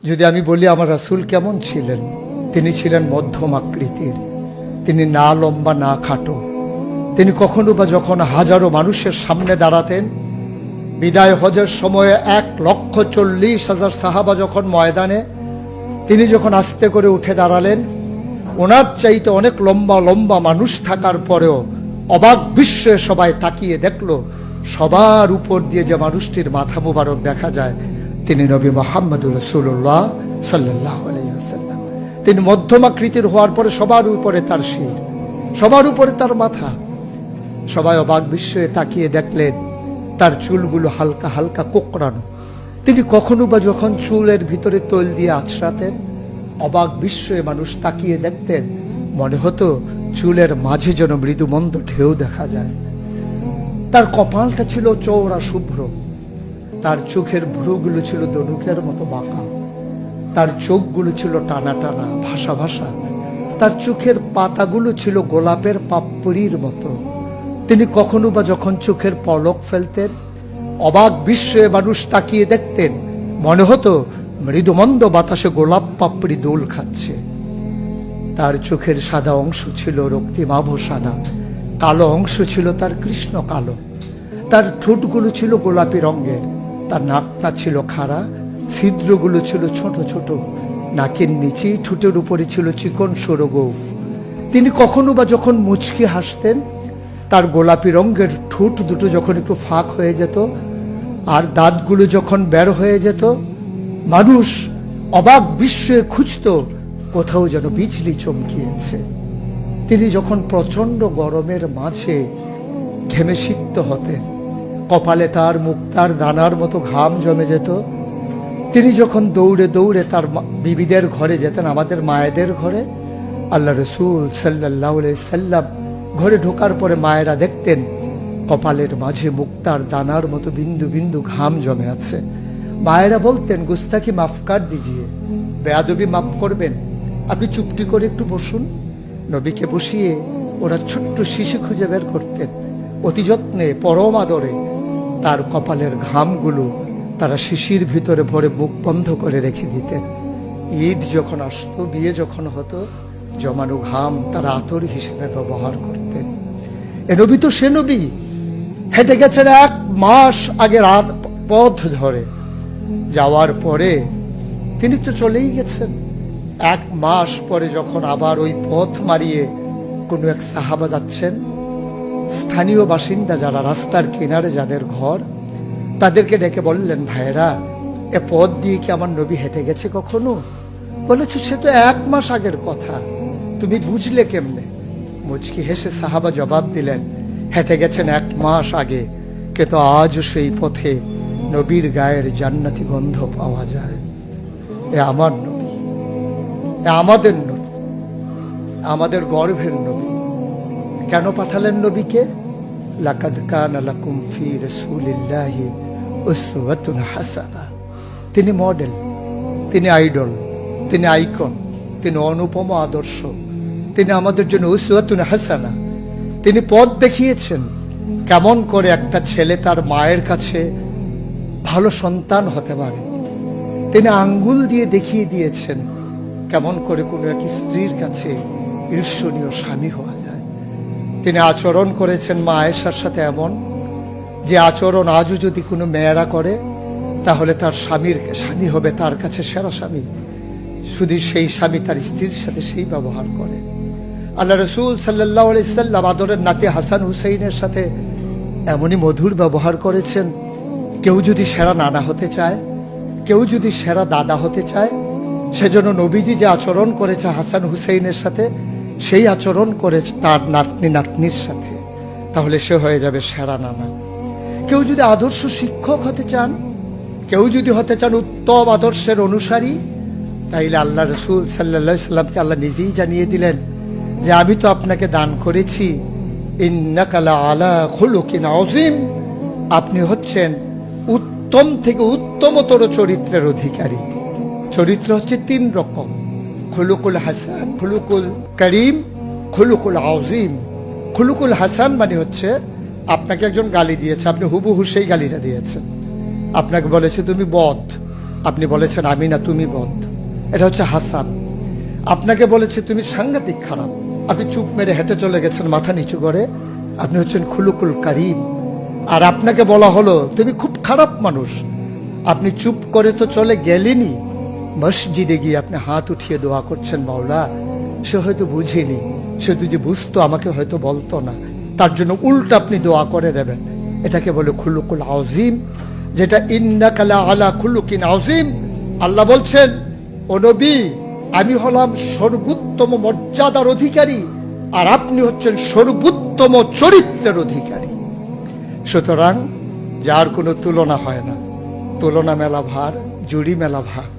যদি আমি বলি আমার রাসূল কেমন ছিলেন, তিনি ছিলেন মধ্যম আকৃতির, তিনি না লম্বা না খাটো। তিনি কখনো বা যখন হাজারো মানুষের সামনে দাঁড়াতেন, বিদায় হজের সময়ে 1,40,000 সাহাবা যখন ময়দানে, তিনি যখন আস্তে করে উঠে দাঁড়ালেন, ওনার চাইতে অনেক লম্বা লম্বা মানুষ থাকার পরেও অবাক বিস্ময়ে সবাই তাকিয়ে দেখলো সবার উপর দিয়ে যে মানুষটির মাথা মুবারক দেখা যায়, তিনি নবী মুহাম্মদুর রাসূলুল্লাহ সাল্লাল্লাহু আলাইহি ওয়াসাল্লাম। তিনি মধ্যম আকৃতির হওয়ার পরে সবার উপরে তার শির, সবার উপরে তার মাথা। সবাই অবাক বিস্ময়ে তাকিয়ে দেখলেন তার চুলগুলো হালকা হালকা কোঁকড়ানো। তিনি কখনো বা যখন চুলের ভিতরে তৈল দিয়ে আছড়াতেন, অবাক বিস্ময়ে মানুষ তাকিয়ে দেখতেন, মনে হতো চুলের মাঝে যেন মৃদুমন্দ ঢেউ দেখা যায়। তার কপালটা ছিল চওড়া শুভ্র, তার চোখের ভ্রুগুলো ছিল ধনুকের মতো বাঁকা, তার চোখগুলো ছিল টানা টানা ভাসা ভাসা, তার চোখের পাতাগুলো ছিল গোলাপের পাপড়ির মতো। তিনি কখনো বা যখন চোখের পলক ফেলতেন, অবাক বিস্ময়ে মানুষ তাকিয়ে দেখতেন, মনে হতো মৃদুমন্দ বাতাসে গোলাপ পাপড়ি দোল খাচ্ছে। তার চোখের সাদা অংশ ছিল রক্তিমাভ সাদা, কালো অংশ ছিল তার কৃষ্ণ কালো। তার ঠোঁটগুলো ছিল গোলাপি রঙের, তার নাকটা ছিল খাড়া, ছিদ্রগুলো ছিল ছোট ছোট, নাকের নিচেই ঠোঁটের উপরে ছিল চিকন সরু গোঁফ। তিনি কখনো বা যখন মুচকি হাসতেন, তার গোলাপি রঙের ঠোঁট দুটো যখন একটু ফাঁক হয়ে যেত আর দাঁতগুলো যখন বের হয়ে যেত, মানুষ অবাক বিস্ময়ে খুঁজত কোথাও যেন বিজলি চমকিয়েছে। তিনি যখন প্রচন্ড গরমের মাঝে ঘেমে সিক্ত হতেন, কপালে তার মুক্তার দানার মতো ঘাম জমে যেত। তিনি যখন দৌড়ে দৌড়ে তার বিবিদের ঘরে যেতেন, আমাদের মায়েদের ঘরে, আল্লাহ রাসূল সাল্লাল্লাহু আলাইহি সাল্লাম ঘরে ঢোকার পরে মায়েরা দেখতেন কপালের মাঝে মুক্তার দানার মতো বিন্দু বিন্দু ঘাম জমে আছে। মায়েরা বলতেন, গুস্তাকি মাফ কর দিজিয়ে, বেয়াদবি মাফ করবেন, আপনি চুপটি করে একটু বসুন। নবীকে বসিয়ে ওরা ছোট্ট শিশু খুঁজে বের করতেন, অতি যত্নে পরম আদরে তার কপালের ঘামগুলো তারা শিশির ভিতরে ভরে মুখ বন্ধ করে রেখে দিতেন। ঈদ যখন আসতো, বিয়ে যখন হতো, জমানো ঘাম তারা আতর হিসেবে ব্যবহার করতেন। এ নবী তো সে নবী, হেঁটে গেছেন 1 মাস আগে রাত পথ ধরে, যাওয়ার পরে তিনি তো চলেই গেছেন। 1 মাস পরে যখন আবার ওই পথ মারিয়ে কোনো এক সাহাবা যাচ্ছেন, স্থানীয় বাসিন্দা যারা রাস্তার কিনারে যাদের ঘর, তাদেরকে ডেকে বললেন, ভাইরা, এ পথ দিয়ে কি আমার নবী হেঁটে গেছে কখনো? বলেছ সে তো 1 মাস আগের কথা, তুমি বুঝলে কেমনে? মুচকি হেসে সাহাবা জবাব দিলেন, হেঁটে গেছেন 1 মাস আগে, কিন্তু আজও সেই পথে নবীর গায়ের জান্নাতি গন্ধ পাওয়া যায়। এ আমার নবী, এ আমাদের নবী, আমাদের গর্ভের নবী। কেন পাঠালেন নবীকে? লাকাদ কানা লাকুম ফি রাসূলিল্লাহি উসওয়াতুন হাসানাহ। তিনি মডেল, তিনি আইডল, তিনি আইকন, তিনি অনুপম আদর্শ, তিনি আমাদের জন্য উসওয়াতুন হাসানাহ। তিনি পথ দেখিয়েছেন কেমন করে একটা ছেলে তার মায়ের কাছে ভালো সন্তান হতে পারে। তিনি আঙ্গুল দিয়ে দেখিয়ে দিয়েছেন কেমন করে কোনো এক স্ত্রীর কাছে ঈর্ষণীয় স্বামী হওয়া যায়। তিনি আচরণ করেছেন মা আয়েশার সাথে এমন যে আচরণ আজও যদি কোনো মেয়েরা করে, তাহলে তার স্বামী হবে তার কাছে সেরা স্বামী। শুধু সেই স্বামী তার স্ত্রীর সাথে সেই ব্যবহার করে। আল্লাহ রাসূল সাল্লাল্লাহু আলাইহি সাল্লাম আদরের নাতি হাসান হুসাইনের সাথে এমনই মধুর ব্যবহার করেছেন। কেউ যদি সেরা নানা হতে চায়, কেউ যদি সেরা দাদা হতে চায়, সেজন্য নবীজি যে আচরণ করেছে হাসান হুসাইনের সাথে, সেই আচরণ করে তার নাতনি নাতনির সাথে, তাহলে সে হয়ে যাবে সেরা নানা। কেউ যদি আদর্শ শিক্ষক হতে চান, কেউ যদি হতে চান উত্তম আদর্শের অনুসারী, তাইলে আল্লাহ রাসূল সাল্লাল্লাহু আলাইহি সাল্লামকে আল্লাহ নিজেই জানিয়ে দিলেন যে আমি তো আপনাকে দান করেছি ইন্নাকা লাআলা খুলুকিন আযীম, আপনি হচ্ছেন উত্তম থেকে উত্তমতর চরিত্রের অধিকারী। চরিত্র হচ্ছে 3 রকম, খুলুকুল হাসান, খুলুকুল করিম, খুলুকুল আযীম। খুলুকুল হাসান মানে হচ্ছে আপনাকে একজন গালি দিয়েছে, আপনি হুবহু সেই গালিটা দিয়েছেন। আপনাকে বলেছে তুমি বদ, আপনি বলেছেন আমি না, তুমি বদ। এটা হচ্ছে হাসান। আপনাকে বলেছে তুমি সাংঘাতিক খারাপ, আপনি চুপ মেরে হেঁটে চলে গেছেন মাথা নিচু করে, আপনি হচ্ছেন খুলুকুল কারিম। আর আপনাকে বলা হলো তুমি খুব খারাপ মানুষ, আপনি চুপ করে তো চলে গেলেনই, মসজিদে গিয়ে আপনি হাত উঠিয়ে দোয়া করছেন, মাওলা সে হয়তো বুঝেনি, সে যদি বুঝতো আমাকে হয়তো বলতো না, তার জন্য উল্টা আপনি দোয়া করে দেবেন। এটাকে বলে খুলুকুল আযীম, যেটা ইন্নাকা লা আলা খুলুকিন আযীম। আল্লাহ বলছেন, ও নবী, আমি হলাম সর্বোত্তম মর্যাদার অধিকারী, আর আপনি হচ্ছেন সর্বোত্তম চরিত্রের অধিকারী। সুতরাং যার কোনো তুলনা হয় না, তুলনা মেলা ভার, জুড়ি মেলা ভার।